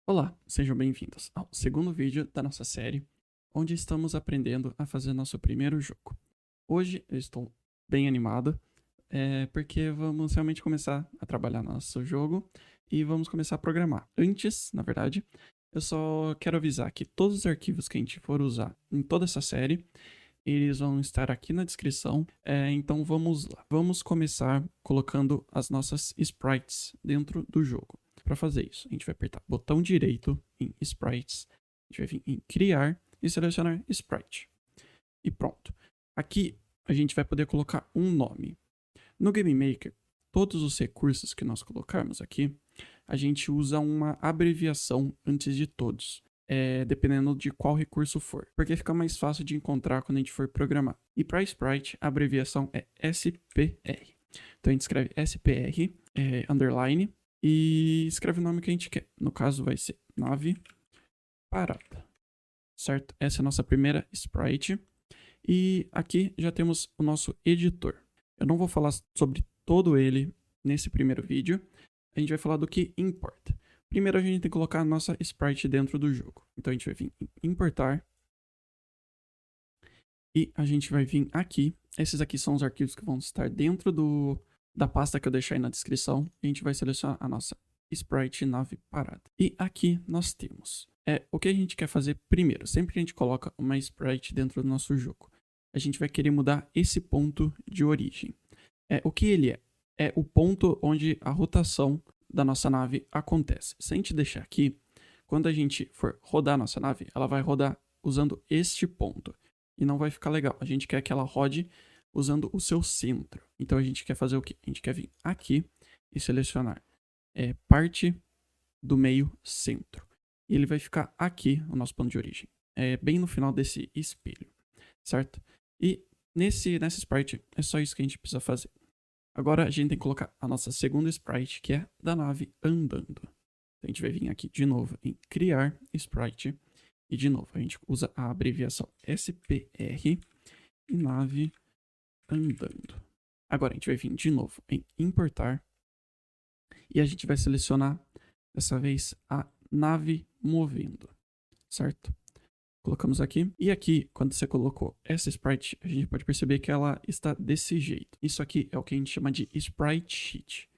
Olá, sejam bem-vindos ao segundo vídeo da nossa série, onde estamos aprendendo a fazer nosso primeiro jogo. Hoje eu estou bem animado, porque vamos realmente começar a trabalhar nosso jogo e vamos começar a programar. Antes, na verdade, eu só quero avisar que todos os arquivos que a gente for usar em toda essa série, eles vão estar aqui na descrição, então vamos lá. Vamos começar colocando as nossas sprites dentro do jogo. Para fazer isso, a gente vai apertar botão direito em Sprites, a gente vai vir em Criar e selecionar Sprite. E pronto. Aqui a gente vai poder colocar um nome. No Game Maker, todos os recursos que nós colocarmos aqui, a gente usa uma abreviação antes de todos, dependendo de qual recurso for, porque fica mais fácil de encontrar quando a gente for programar. E para Sprite, a abreviação é SPR. Então a gente escreve SPR, underline, e escreve o nome que a gente quer. No caso vai ser nave parada, certo? Essa é a nossa primeira sprite. E aqui já temos o nosso editor. Eu não vou falar sobre todo ele nesse primeiro vídeo. A gente vai falar do que importa. Primeiro a gente tem que colocar a nossa sprite dentro do jogo. Então a gente vai vir em importar. E a gente vai vir aqui. Esses aqui são os arquivos que vão estar dentro da pasta que eu deixei aí na descrição. A gente vai selecionar a nossa sprite nave parada. E aqui nós temos o que a gente quer fazer primeiro. Sempre que a gente coloca uma sprite dentro do nosso jogo, a gente vai querer mudar esse ponto de origem. O que ele é? É o ponto onde a rotação da nossa nave acontece. Se a gente deixar aqui, quando a gente for rodar a nossa nave, ela vai rodar usando este ponto. E não vai ficar legal. A gente quer que ela rode usando o seu centro. Então a gente quer fazer o quê? A gente quer vir aqui e selecionar parte do meio centro. E ele vai ficar aqui, o nosso ponto de origem. Bem no final desse espelho, certo? E nessa sprite é só isso que a gente precisa fazer. Agora a gente tem que colocar a nossa segunda sprite, que é da nave andando. A gente vai vir aqui de novo em criar sprite. E de novo, a gente usa a abreviação SPR e nave andando. Agora a gente vai vir de novo em importar. E a gente vai selecionar, dessa vez, a nave movendo, certo? Colocamos aqui. E aqui, quando você colocou essa sprite, a gente pode perceber que ela está desse jeito. Isso aqui é o que a gente chama de sprite sheet.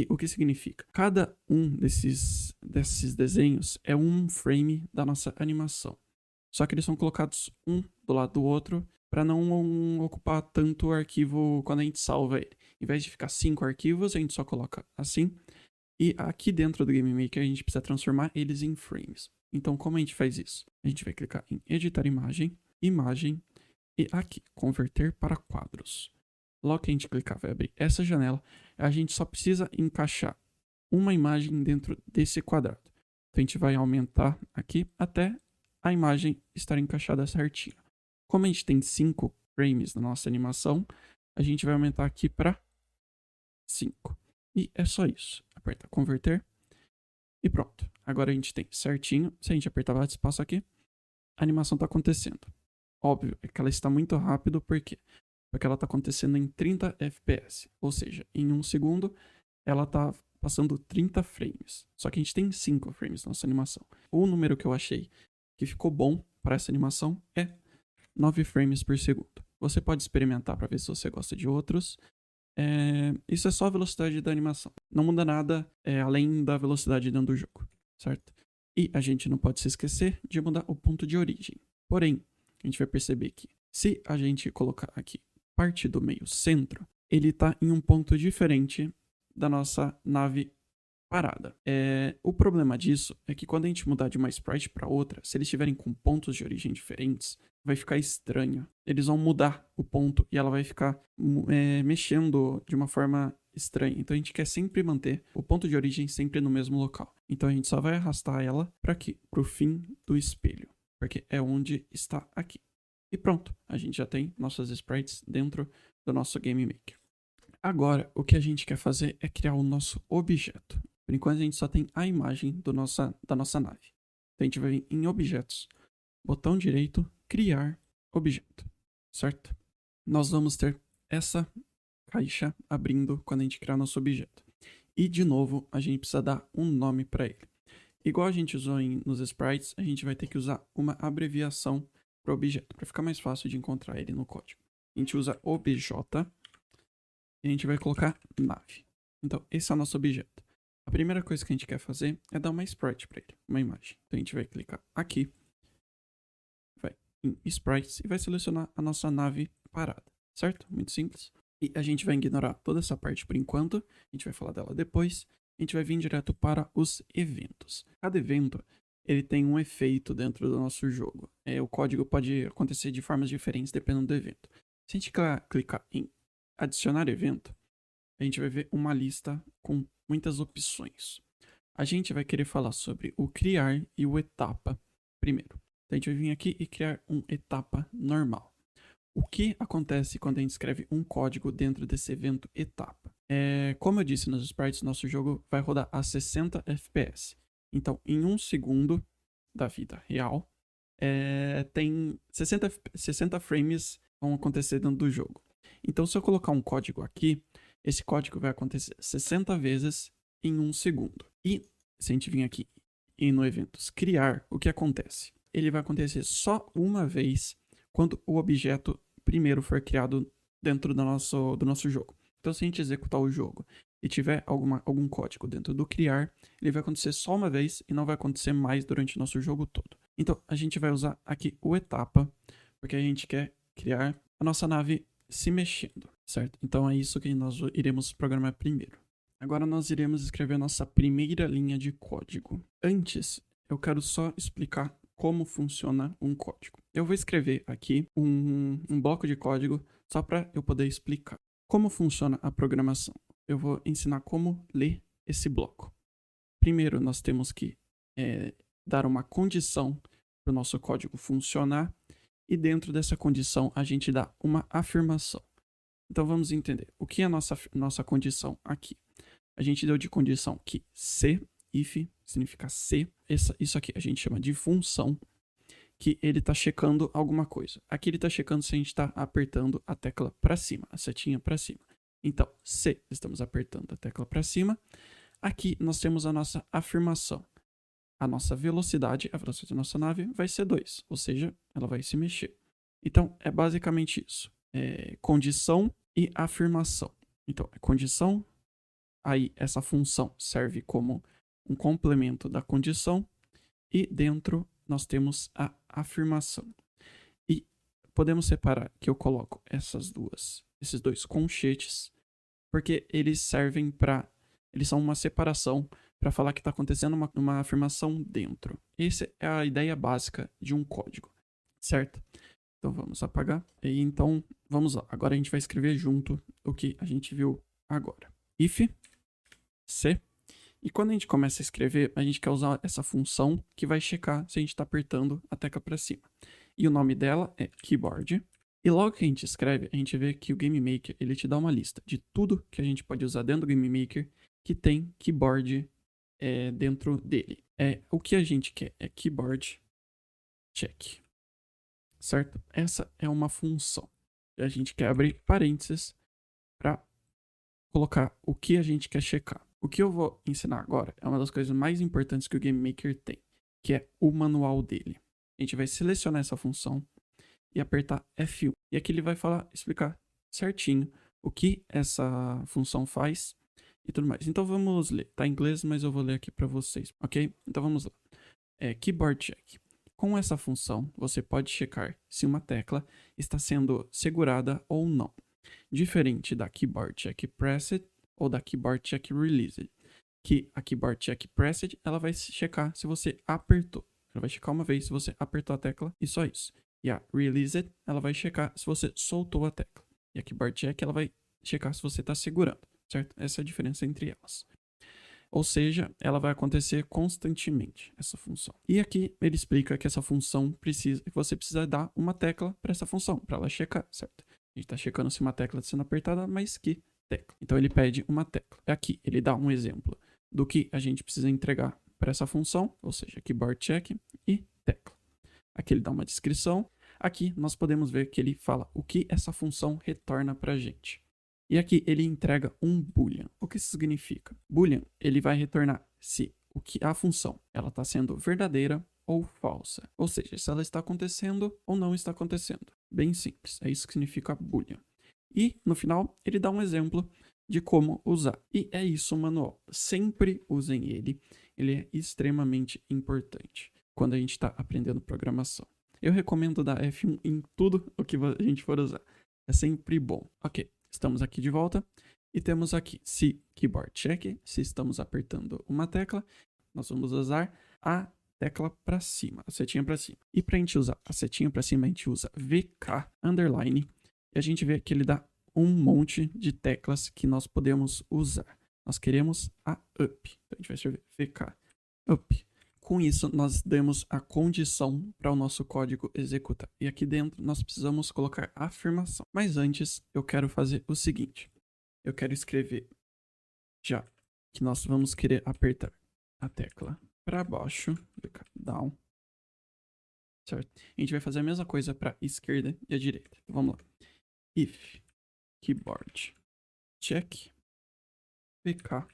O que significa? Cada um desses desenhos é um frame da nossa animação. Só que eles são colocados um do lado do outro para não ocupar tanto o arquivo quando a gente salva ele. Em vez de ficar 5 arquivos, a gente só coloca assim. E aqui dentro do Game Maker a gente precisa transformar eles em frames. Então como a gente faz isso? A gente vai clicar em editar imagem, imagem e aqui, converter para quadros. Logo que a gente clicar vai abrir essa janela, a gente só precisa encaixar uma imagem dentro desse quadrado. Então a gente vai aumentar aqui até a imagem estar encaixada certinho. Como a gente tem 5 frames na nossa animação, a gente vai aumentar aqui para 5. E é só isso. Aperta converter e pronto. Agora a gente tem certinho. Se a gente apertar bate espaço aqui, a animação está acontecendo. Óbvio, é que ela está muito rápido, por quê? Porque ela está acontecendo em 30 FPS. Ou seja, em 1 segundo, ela está passando 30 frames. Só que a gente tem 5 frames na nossa animação. O número que eu achei que ficou bom para essa animação é 9 frames por segundo. Você pode experimentar para ver se você gosta de outros. Isso é só a velocidade da animação. Não muda nada além da velocidade dentro do jogo, certo? E a gente não pode se esquecer de mudar o ponto de origem. Porém, a gente vai perceber que se a gente colocar aqui parte do meio centro, ele está em um ponto diferente da nossa nave parada. O problema disso é que quando a gente mudar de uma sprite para outra, se eles estiverem com pontos de origem diferentes, vai ficar estranho. Eles vão mudar o ponto e ela vai ficar mexendo de uma forma estranha. Então a gente quer sempre manter o ponto de origem sempre no mesmo local. Então a gente só vai arrastar ela para aqui, para o fim do espelho, porque é onde está aqui. E pronto, a gente já tem nossas sprites dentro do nosso Game Maker. Agora, o que a gente quer fazer é criar o nosso objeto. Por enquanto, a gente só tem a imagem da nossa nave. Então, a gente vai vir em Objetos, botão direito, Criar Objeto, certo? Nós vamos ter essa caixa abrindo quando a gente criar nosso objeto. E, de novo, a gente precisa dar um nome para ele. Igual a gente usou nos sprites, a gente vai ter que usar uma abreviação para o objeto, para ficar mais fácil de encontrar ele no código. A gente usa obj e a gente vai colocar nave. Então, esse é o nosso objeto. A primeira coisa que a gente quer fazer é dar uma sprite para ele, uma imagem. Então, a gente vai clicar aqui, vai em sprites e vai selecionar a nossa nave parada, certo? Muito simples. E a gente vai ignorar toda essa parte por enquanto, a gente vai falar dela depois. A gente vai vir direto para os eventos. Cada evento, ele tem um efeito dentro do nosso jogo. O código pode acontecer de formas diferentes dependendo do evento. Se a gente clicar em adicionar evento, a gente vai ver uma lista com muitas opções. A gente vai querer falar sobre o criar e o etapa primeiro. Então a gente vai vir aqui e criar um etapa normal. O que acontece quando a gente escreve um código dentro desse evento etapa? Como eu disse nos sprites, nosso jogo vai rodar a 60 FPS. Então, em 1 segundo da vida real, tem 60 frames vão acontecer dentro do jogo. Então, se eu colocar um código aqui, esse código vai acontecer 60 vezes em 1 segundo. E se a gente vir aqui e no eventos criar, o que acontece? Ele vai acontecer só uma vez quando o objeto primeiro for criado dentro do nosso jogo. Então, se a gente executar o jogo e tiver algum código dentro do criar, ele vai acontecer só uma vez e não vai acontecer mais durante o nosso jogo todo. Então, a gente vai usar aqui o etapa, porque a gente quer criar a nossa nave se mexendo, certo? Então, é isso que nós iremos programar primeiro. Agora, nós iremos escrever a nossa primeira linha de código. Antes, eu quero só explicar como funciona um código. Eu vou escrever aqui um bloco de código só para eu poder explicar como funciona a programação. Eu vou ensinar como ler esse bloco. Primeiro, nós temos que dar uma condição para o nosso código funcionar e dentro dessa condição a gente dá uma afirmação. Então vamos entender. O que é a nossa condição aqui? A gente deu de condição que se, if, significa se. Isso aqui a gente chama de função, que ele está checando alguma coisa. Aqui ele está checando se a gente está apertando a tecla para cima, a setinha para cima. Então, se estamos apertando a tecla para cima, aqui nós temos a nossa afirmação. A nossa velocidade, a velocidade da nossa nave vai ser 2, ou seja, ela vai se mexer. Então, é basicamente isso. Condição e afirmação. Então, é condição, aí essa função serve como um complemento da condição e dentro nós temos a afirmação. E podemos separar que eu coloco esses dois colchetes, porque eles servem eles são uma separação para falar que está acontecendo uma afirmação dentro. Essa é a ideia básica de um código, certo? Então vamos apagar. E então vamos lá. Agora a gente vai escrever junto o que a gente viu agora. If, se. E quando a gente começa a escrever, a gente quer usar essa função que vai checar se a gente está apertando a tecla para cima. E o nome dela é keyboard. E logo que a gente escreve, a gente vê que o GameMaker ele te dá uma lista de tudo que a gente pode usar dentro do GameMaker que tem keyboard dentro dele. O que a gente quer é keyboard check. Certo? Essa é uma função. A gente quer abrir parênteses para colocar o que a gente quer checar. O que eu vou ensinar agora é uma das coisas mais importantes que o GameMaker tem, que é o manual dele. A gente vai selecionar essa função e apertar F1. E aqui ele vai explicar certinho o que essa função faz e tudo mais. Então vamos ler. Tá em inglês, mas eu vou ler aqui para vocês, ok? Então vamos lá. Keyboard check. Com essa função, você pode checar se uma tecla está sendo segurada ou não. Diferente da Keyboard Check Pressed ou da Keyboard Check Released. Que a Keyboard Check Pressed, ela vai checar se você apertou. Ela vai checar uma vez se você apertou a tecla e só isso. E a Released, ela vai checar se você soltou a tecla. E a Keyboard Check, ela vai checar se você está segurando, certo? Essa é a diferença entre elas. Ou seja, ela vai acontecer constantemente, essa função. E aqui ele explica que essa função você precisa dar uma tecla para essa função, para ela checar, certo? A gente está checando se uma tecla está sendo apertada, mas que tecla. Então ele pede uma tecla. Aqui ele dá um exemplo do que a gente precisa entregar para essa função, ou seja, keyboard check e tecla. Aqui ele dá uma descrição. Aqui nós podemos ver que ele fala o que essa função retorna para a gente. E aqui ele entrega um boolean. O que isso significa? Boolean, ele vai retornar se o que a função ela está sendo verdadeira ou falsa. Ou seja, se ela está acontecendo ou não está acontecendo. Bem simples, é isso que significa boolean. E, no final, ele dá um exemplo de como usar. E é isso o manual. Sempre usem ele. Ele é extremamente importante quando a gente está aprendendo programação. Eu recomendo dar F1 em tudo o que a gente for usar. É sempre bom. Ok, estamos aqui de volta. E temos aqui, se keyboard check, se estamos apertando uma tecla, nós vamos usar a tecla para cima, a setinha para cima. E para a gente usar a setinha para cima, a gente usa VK underline. E a gente vê que ele dá um monte de teclas que nós podemos usar. Nós queremos a up. Então a gente vai escrever VK up. Com isso, nós demos a condição para o nosso código executar. E aqui dentro nós precisamos colocar a afirmação. Mas antes, eu quero fazer o seguinte. Eu quero escrever já que nós vamos querer apertar a tecla para baixo, down, certo? A gente vai fazer a mesma coisa para a esquerda e a direita. Então vamos lá. If keyboard check VK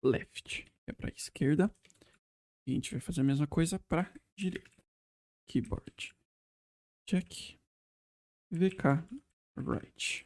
left é para a esquerda. E a gente vai fazer a mesma coisa para a direita. Keyboard check VK right.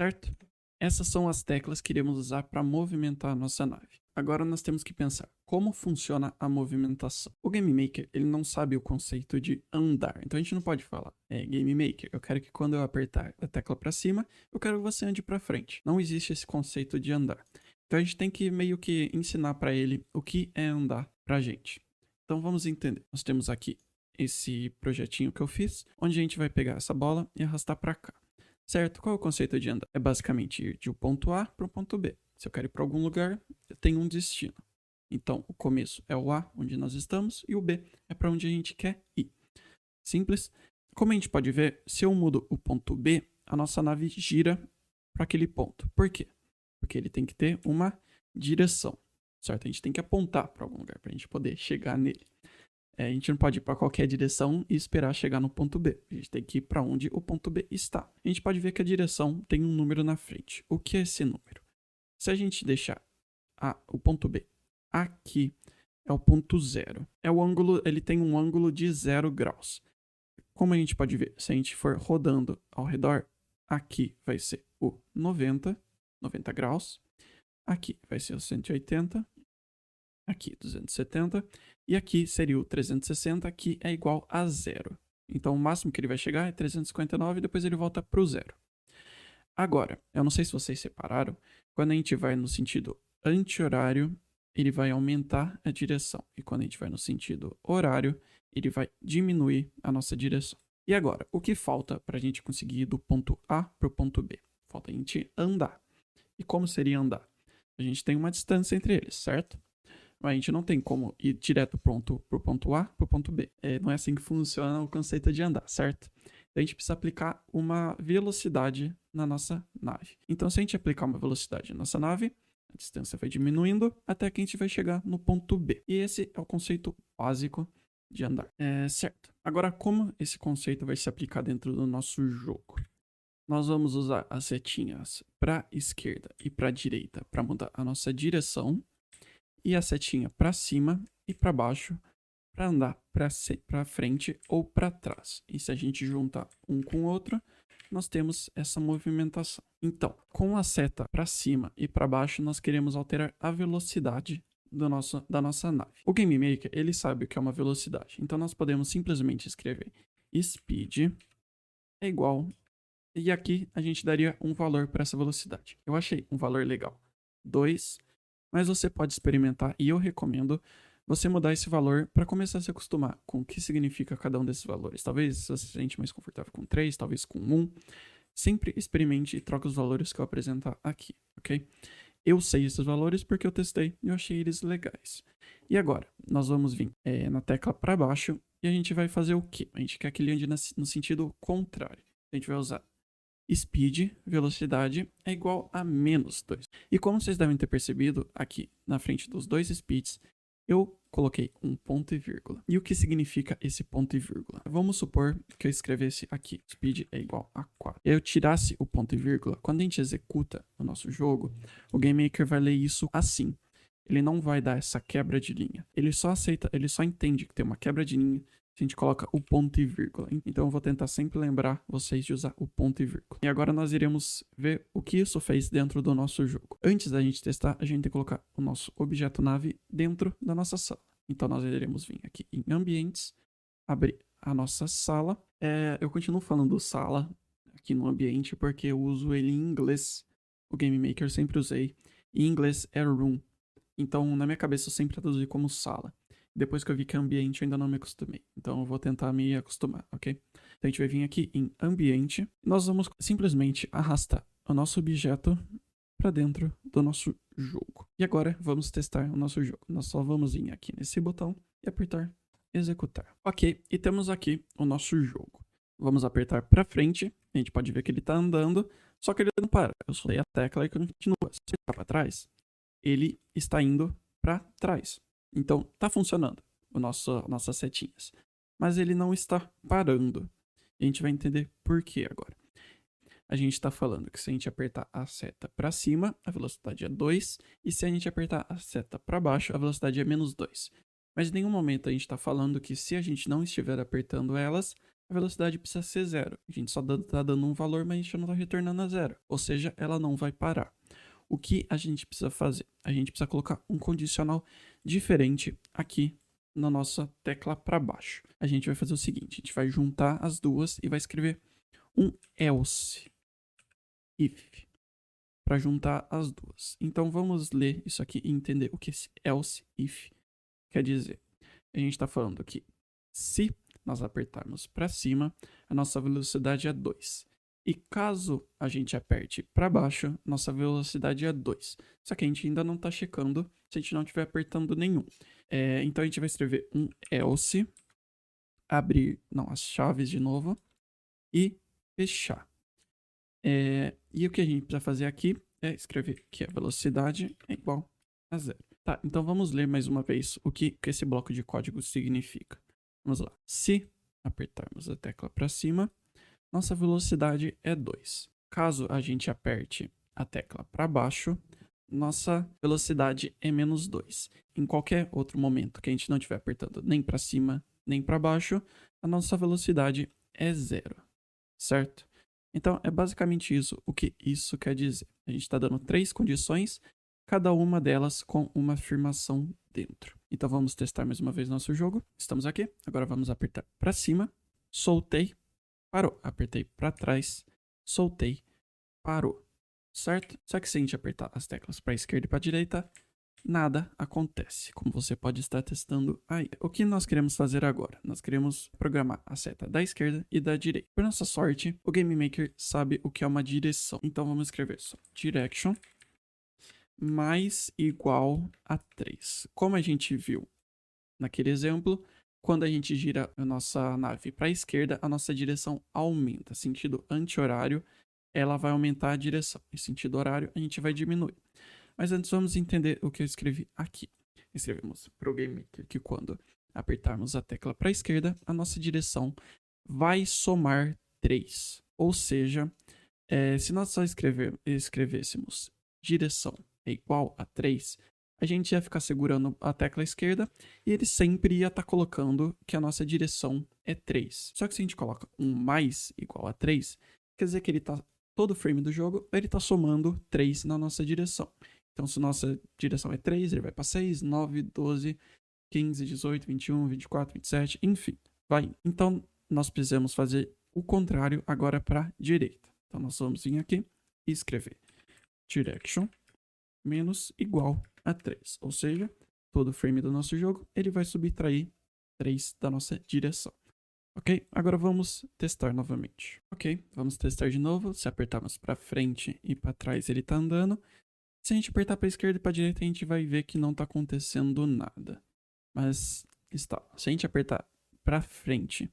Certo? Essas são as teclas que iremos usar para movimentar a nossa nave. Agora nós temos que pensar como funciona a movimentação. O Game Maker, ele não sabe o conceito de andar. Então a gente não pode falar, Game Maker, eu quero que quando eu apertar a tecla para cima, eu quero que você ande para frente. Não existe esse conceito de andar. Então a gente tem que meio que ensinar para ele o que é andar para a gente. Então vamos entender. Nós temos aqui esse projetinho que eu fiz, onde a gente vai pegar essa bola e arrastar para cá. Certo? Qual é o conceito de andar? É basicamente ir de um ponto A para o ponto B. Se eu quero ir para algum lugar, eu tenho um destino. Então, o começo é o A, onde nós estamos, e o B é para onde a gente quer ir. Simples. Como a gente pode ver, se eu mudo o ponto B, a nossa nave gira para aquele ponto. Por quê? Porque ele tem que ter uma direção, certo? A gente tem que apontar para algum lugar para a gente poder chegar nele. A gente não pode ir para qualquer direção e esperar chegar no ponto B. A gente tem que ir para onde o ponto B está. A gente pode ver que a direção tem um número na frente. O que é esse número? Se a gente deixar o ponto B aqui, é o ponto 0. Ele tem um ângulo de 0 graus. Como a gente pode ver, se a gente for rodando ao redor, aqui vai ser o 90 graus. Aqui vai ser o 180. Aqui 270. E aqui seria o 360, que é igual a 0. Então o máximo que ele vai chegar é 359 e depois ele volta para o 0. Agora, eu não sei se vocês separaram, quando a gente vai no sentido anti-horário, ele vai aumentar a direção. E quando a gente vai no sentido horário, ele vai diminuir a nossa direção. E agora, o que falta para a gente conseguir ir do ponto A para o ponto B? Falta a gente andar. E como seria andar? A gente tem uma distância entre eles, certo? Mas a gente não tem como ir direto para o ponto A para o ponto B. Não é assim que funciona o conceito de andar, certo? Então a gente precisa aplicar uma velocidade na nossa nave. Então se a gente aplicar uma velocidade na nossa nave, a distância vai diminuindo até que a gente vai chegar no ponto B. E esse é o conceito básico de andar. Certo. Agora, como esse conceito vai se aplicar dentro do nosso jogo? Nós vamos usar as setinhas para a esquerda e para a direita para mudar a nossa direção. E a setinha para cima e para baixo para andar para frente ou para trás. E se a gente juntar um com o outro, nós temos essa movimentação. Então, com a seta para cima e para baixo, nós queremos alterar a velocidade da nossa nave. O Game Maker, ele sabe o que é uma velocidade. Então, nós podemos simplesmente escrever speed é igual... E aqui a gente daria um valor para essa velocidade. Eu achei um valor legal. 2... Mas você pode experimentar e eu recomendo você mudar esse valor para começar a se acostumar com o que significa cada um desses valores. Talvez você se sente mais confortável com 3, talvez com 1. Sempre experimente e troque os valores que eu apresentar aqui, ok? Eu sei esses valores porque eu testei e eu achei eles legais. E agora, nós vamos vir na tecla para baixo e a gente vai fazer o quê? A gente quer que ele ande no sentido contrário. A gente vai usar speed, velocidade, é igual a -2. E como vocês devem ter percebido, aqui na frente dos dois speeds, eu coloquei um ponto e vírgula. E o que significa esse ponto e vírgula? Vamos supor que eu escrevesse aqui, speed é igual a 4. E eu tirasse o ponto e vírgula. Quando a gente executa o nosso jogo, o Game Maker vai ler isso assim. ele não vai dar essa quebra de linha. Ele só aceita, ele só entende que tem uma quebra de linha se a gente coloca o ponto e vírgula. Então eu vou tentar sempre lembrar vocês de usar o ponto e vírgula. E agora nós iremos ver o que isso fez dentro do nosso jogo. Antes da gente testar, a gente tem que colocar o nosso objeto nave dentro da nossa sala. Então nós iremos vir aqui em ambientes, abrir a nossa sala. Eu continuo falando sala aqui no ambiente porque eu uso ele em inglês. O Game Maker eu sempre usei. Em inglês é room. Então na minha cabeça eu sempre traduzi como sala. Depois que eu vi que é ambiente, eu ainda não me acostumei. Então eu vou tentar me acostumar, ok? Então a gente vai vir aqui em ambiente. Nós vamos simplesmente arrastar o nosso objeto para dentro do nosso jogo. E agora vamos testar o nosso jogo. Nós só vamos vir aqui nesse botão e apertar executar. Ok, e temos aqui o nosso jogo. Vamos apertar para frente. A gente pode ver que ele está andando, só que ele não para. Eu soltei a tecla e continua. Se eu ficar para trás, ele está indo para trás. Então, tá funcionando nossas setinhas. Mas ele não está parando. E a gente vai entender por que agora. A gente está falando que se a gente apertar a seta para cima, a velocidade é 2. E se a gente apertar a seta para baixo, a velocidade é menos 2. Mas em nenhum momento a gente está falando que se a gente não estiver apertando elas, a velocidade precisa ser 0. A gente só está dando um valor, mas a gente não está retornando a 0. Ou seja, ela não vai parar. O que a gente precisa fazer? A gente precisa colocar um condicional diferente aqui na nossa tecla para baixo. A gente vai fazer o seguinte, a gente vai juntar as duas e vai escrever um else if para juntar as duas. Então vamos ler isso aqui e entender o que esse else if quer dizer. A gente está falando que se nós apertarmos para cima, a nossa velocidade é 2. E caso a gente aperte para baixo, nossa velocidade é 2. Só que a gente ainda não está checando se a gente não estiver apertando nenhum. Então a gente vai escrever um else, abrir as chaves de novo e fechar. E o que a gente precisa fazer aqui é escrever que a velocidade é igual a 0. Tá, então vamos ler mais uma vez o que esse bloco de código significa. Vamos lá. Se apertarmos a tecla para cima, nossa velocidade é 2. Caso a gente aperte a tecla para baixo, nossa velocidade é menos 2. Em qualquer outro momento que a gente não estiver apertando nem para cima, nem para baixo, a nossa velocidade é 0, certo? Então, é basicamente isso o que isso quer dizer. A gente está dando 3 condições, cada uma delas com uma afirmação dentro. Então, vamos testar mais uma vez nosso jogo. Estamos aqui, agora vamos apertar para cima, soltei, parou. Apertei para trás, soltei, parou. Certo? Só que se a gente apertar as teclas para esquerda e para direita, nada acontece, como você pode estar testando aí. O que nós queremos fazer agora? Nós queremos programar a seta da esquerda e da direita. Por nossa sorte, o Game Maker sabe o que é uma direção. Então vamos escrever só direction mais igual a 3. Como a gente viu naquele exemplo, quando a gente gira a nossa nave para a esquerda, a nossa direção aumenta. Sentido anti-horário, ela vai aumentar a direção. Em sentido horário, a gente vai diminuir. Mas antes vamos entender o que eu escrevi aqui. Escrevemos para o Game Maker que quando apertarmos a tecla para a esquerda, a nossa direção vai somar 3. Ou seja, se nós só escrevêssemos direção é igual a 3, a gente ia ficar segurando a tecla esquerda e ele sempre ia estar colocando que a nossa direção é 3. Só que se a gente coloca um mais igual a 3, quer dizer que ele está todo frame do jogo, ele está somando 3 na nossa direção. Então, se nossa direção é 3, ele vai para 6, 9, 12, 15, 18, 21, 24, 27, enfim, vai. Então, nós precisamos fazer o contrário agora para a direita. Então, nós vamos vir aqui e escrever direction menos igual a 3. Ou seja, todo frame do nosso jogo, ele vai subtrair 3 da nossa direção. Ok? Agora vamos testar novamente. Ok, vamos testar de novo. Se apertarmos para frente e para trás, ele está andando. Se a gente apertar para a esquerda e para a direita, a gente vai ver que não está acontecendo nada. Mas está. Se a gente apertar para frente,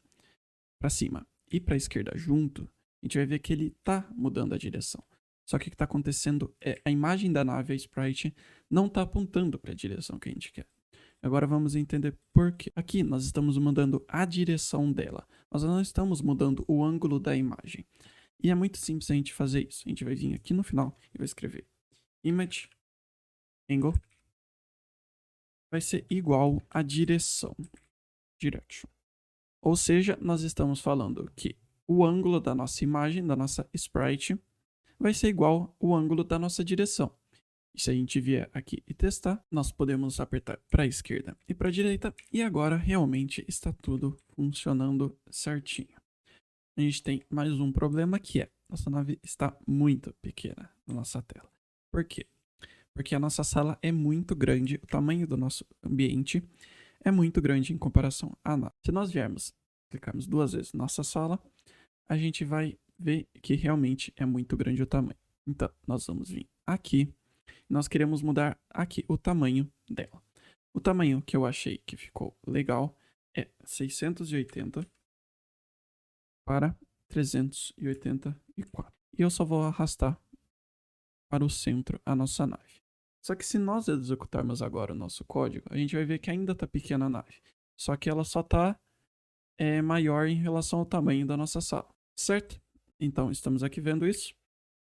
para cima e para a esquerda junto, a gente vai ver que ele está mudando a direção. Só que o que está acontecendo é a imagem da nave, a sprite, não está apontando para a direção que a gente quer. Agora vamos entender por quê. Aqui nós estamos mudando a direção dela. Nós não estamos mudando o ângulo da imagem. E é muito simples a gente fazer isso. A gente vai vir aqui no final e vai escrever image angle vai ser igual à direção. Direction. Ou seja, nós estamos falando que o ângulo da nossa imagem, da nossa sprite, vai ser igual ao ângulo da nossa direção. E se a gente vier aqui e testar, nós podemos apertar para a esquerda e para a direita. E agora realmente está tudo funcionando certinho. A gente tem mais um problema que é, nossa nave está muito pequena na nossa tela. Por quê? Porque a nossa sala é muito grande, o tamanho do nosso ambiente é muito grande em comparação à nave. Se nós viermos, clicarmos 2 vezes na nossa sala, a gente vai ver que realmente é muito grande o tamanho. Então, nós vamos vir aqui, nós queremos mudar aqui o tamanho dela. O tamanho que eu achei que ficou legal é 680 para 384. E eu só vou arrastar para o centro a nossa nave. Só que se nós executarmos agora o nosso código, a gente vai ver que ainda está pequena a nave. Só que ela só está maior em relação ao tamanho da nossa sala, certo? Então, estamos aqui vendo isso.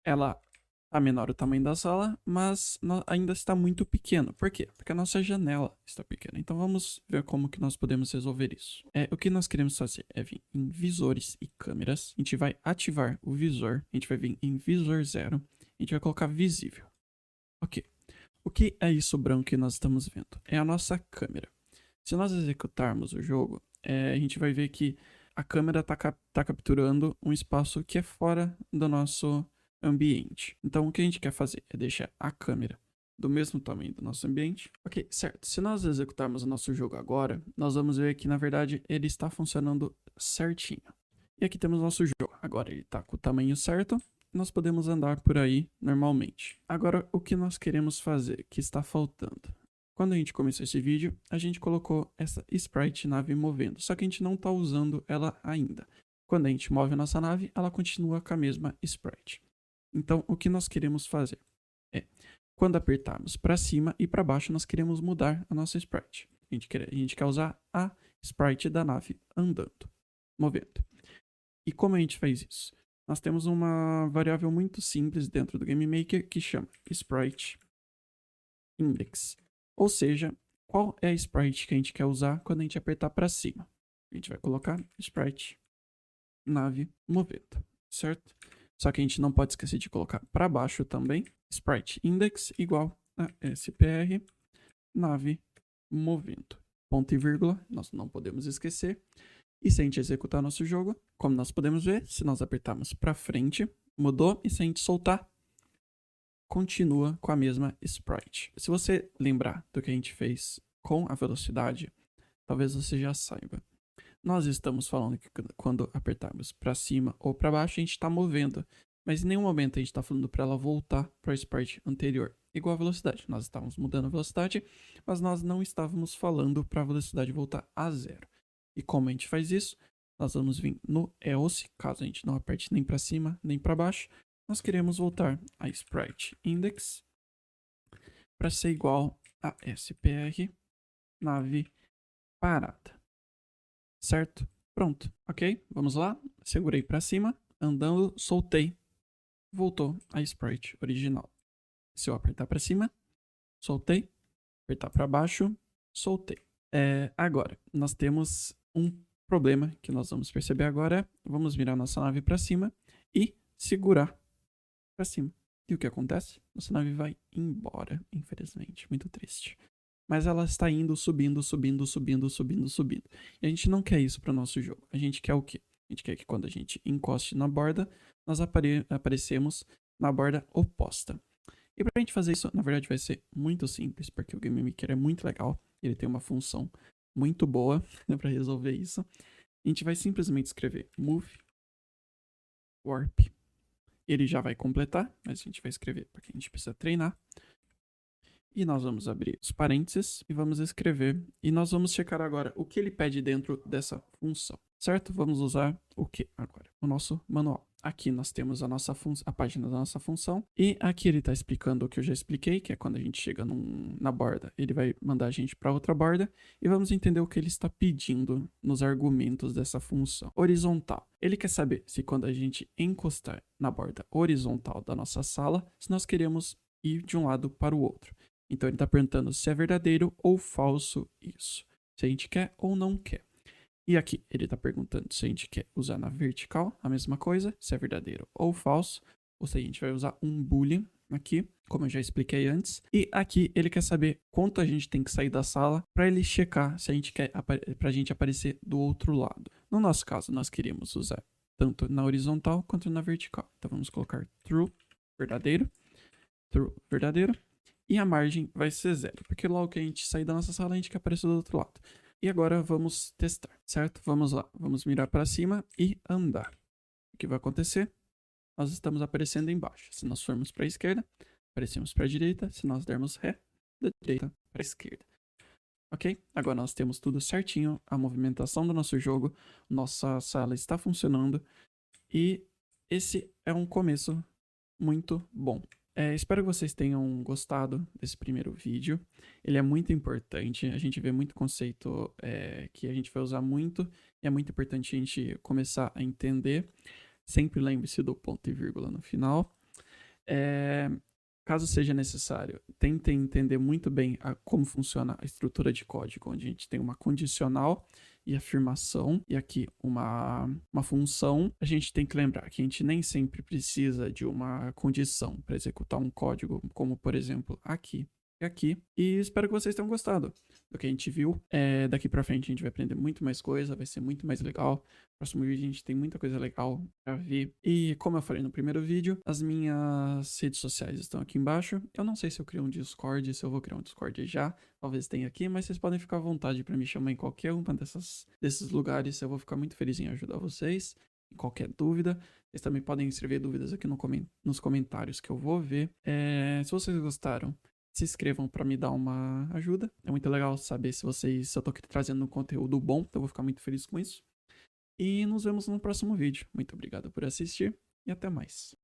Ela está menor o tamanho da sala, mas ainda está muito pequena. Por quê? Porque a nossa janela está pequena. Então, vamos ver como que nós podemos resolver isso. O que nós queremos fazer é vir em visores e câmeras. A gente vai ativar o visor. A gente vai vir em visor 0. A gente vai colocar visível. Ok. O que é isso branco que nós estamos vendo? É a nossa câmera. Se nós executarmos o jogo, a gente vai ver que a câmera está capturando um espaço que é fora do nosso ambiente. Então, o que a gente quer fazer é deixar a câmera do mesmo tamanho do nosso ambiente. Ok, certo. Se nós executarmos o nosso jogo agora, nós vamos ver que, na verdade, ele está funcionando certinho. E aqui temos o nosso jogo. Agora ele está com o tamanho certo. Nós podemos andar por aí normalmente. Agora, o que nós queremos fazer, que está faltando? Quando a gente começou esse vídeo, a gente colocou essa sprite nave movendo, só que a gente não está usando ela ainda. Quando a gente move a nossa nave, ela continua com a mesma sprite. Então, o que nós queremos fazer é, quando apertarmos para cima e para baixo, nós queremos mudar a nossa sprite. A gente quer usar a sprite da nave andando, movendo. E como a gente faz isso? Nós temos uma variável muito simples dentro do GameMaker que chama Sprite Index. Ou seja, qual é a sprite que a gente quer usar quando a gente apertar para cima? A gente vai colocar Sprite nave movendo, certo? Só que a gente não pode esquecer de colocar para baixo também. Sprite Index igual a SPR nave movendo. Ponto e vírgula, nós não podemos esquecer. E se a gente executar nosso jogo, como nós podemos ver, se nós apertarmos para frente, mudou. E se a gente soltar, continua com a mesma sprite. Se você lembrar do que a gente fez com a velocidade, talvez você já saiba. Nós estamos falando que quando apertarmos para cima ou para baixo, a gente está movendo. Mas em nenhum momento a gente está falando para ela voltar para a sprite anterior. Igual a velocidade. Nós estávamos mudando a velocidade, mas nós não estávamos falando para a velocidade voltar a 0. E como a gente faz isso? Nós vamos vir no else, caso a gente não aperte nem para cima nem para baixo. Nós queremos voltar a Sprite Index para ser igual a SPR nave parada. Certo? Pronto, ok? Vamos lá. Segurei para cima, andando, soltei. Voltou a Sprite original. Se eu apertar para cima, soltei. Apertar para baixo, soltei. Agora, nós temos um problema que nós vamos perceber agora. Vamos virar nossa nave para cima e segurar para cima. E o que acontece? Nossa nave vai embora, infelizmente. Muito triste. Mas ela está indo, subindo, subindo, subindo, subindo, subindo. E a gente não quer isso para o nosso jogo. A gente quer o quê? A gente quer que quando a gente encoste na borda, nós aparecemos na borda oposta. E para a gente fazer isso, na verdade, vai ser muito simples, porque o GameMaker é muito legal. Ele tem uma função muito boa para resolver isso. A gente vai simplesmente escrever move warp. Ele já vai completar, mas a gente vai escrever porque a gente precisa treinar. E nós vamos abrir os parênteses e vamos escrever. E nós vamos checar agora o que ele pede dentro dessa função. Certo? Vamos usar o que agora? O nosso manual. Aqui nós temos a página da nossa função. E aqui ele está explicando o que eu já expliquei, que é quando a gente chega na borda, ele vai mandar a gente para outra borda. E vamos entender o que ele está pedindo nos argumentos dessa função. Horizontal. Ele quer saber se quando a gente encostar na borda horizontal da nossa sala, se nós queremos ir de um lado para o outro. Então ele está perguntando se é verdadeiro ou falso isso. Se a gente quer ou não quer. E aqui ele está perguntando se a gente quer usar na vertical, a mesma coisa, se é verdadeiro ou falso. Ou se a gente vai usar um boolean aqui, como eu já expliquei antes. E aqui ele quer saber quanto a gente tem que sair da sala para ele checar se a gente quer para a gente aparecer do outro lado. No nosso caso, nós queríamos usar tanto na horizontal quanto na vertical. Então vamos colocar true, verdadeiro, true, verdadeiro. E a margem vai ser 0, porque logo que a gente sair da nossa sala, a gente quer aparecer do outro lado. E agora vamos testar, certo? Vamos lá, vamos mirar para cima e andar. O que vai acontecer? Nós estamos aparecendo embaixo. Se nós formos para a esquerda, aparecemos para a direita. Se nós dermos ré, da direita para a esquerda. Ok? Agora nós temos tudo certinho, a movimentação do nosso jogo, nossa sala está funcionando e esse é um começo muito bom. Espero que vocês tenham gostado desse primeiro vídeo. Ele é muito importante, a gente vê muito conceito que a gente vai usar muito e é muito importante a gente começar a entender. Sempre lembre-se do ponto e vírgula no final. Caso seja necessário, tentem entender muito bem como funciona a estrutura de código, onde a gente tem uma condicional e afirmação, e aqui uma função. A gente tem que lembrar que a gente nem sempre precisa de uma condição para executar um código, como por exemplo aqui e aqui. E espero que vocês tenham gostado do que a gente viu. Daqui pra frente a gente vai aprender muito mais coisa, vai ser muito mais legal. No próximo vídeo a gente tem muita coisa legal pra ver. E como eu falei no primeiro vídeo, as minhas redes sociais estão aqui embaixo. Eu não sei se eu crio um Discord, se eu vou criar um Discord já. Talvez tenha aqui, mas vocês podem ficar à vontade pra me chamar em qualquer uma desses lugares. Eu vou ficar muito feliz em ajudar vocês. Em qualquer dúvida. Vocês também podem escrever dúvidas aqui nos comentários que eu vou ver. Se vocês gostaram, se inscrevam para me dar uma ajuda. É muito legal saber se eu tô trazendo um conteúdo bom, então eu vou ficar muito feliz com isso. E nos vemos no próximo vídeo. Muito obrigado por assistir e até mais.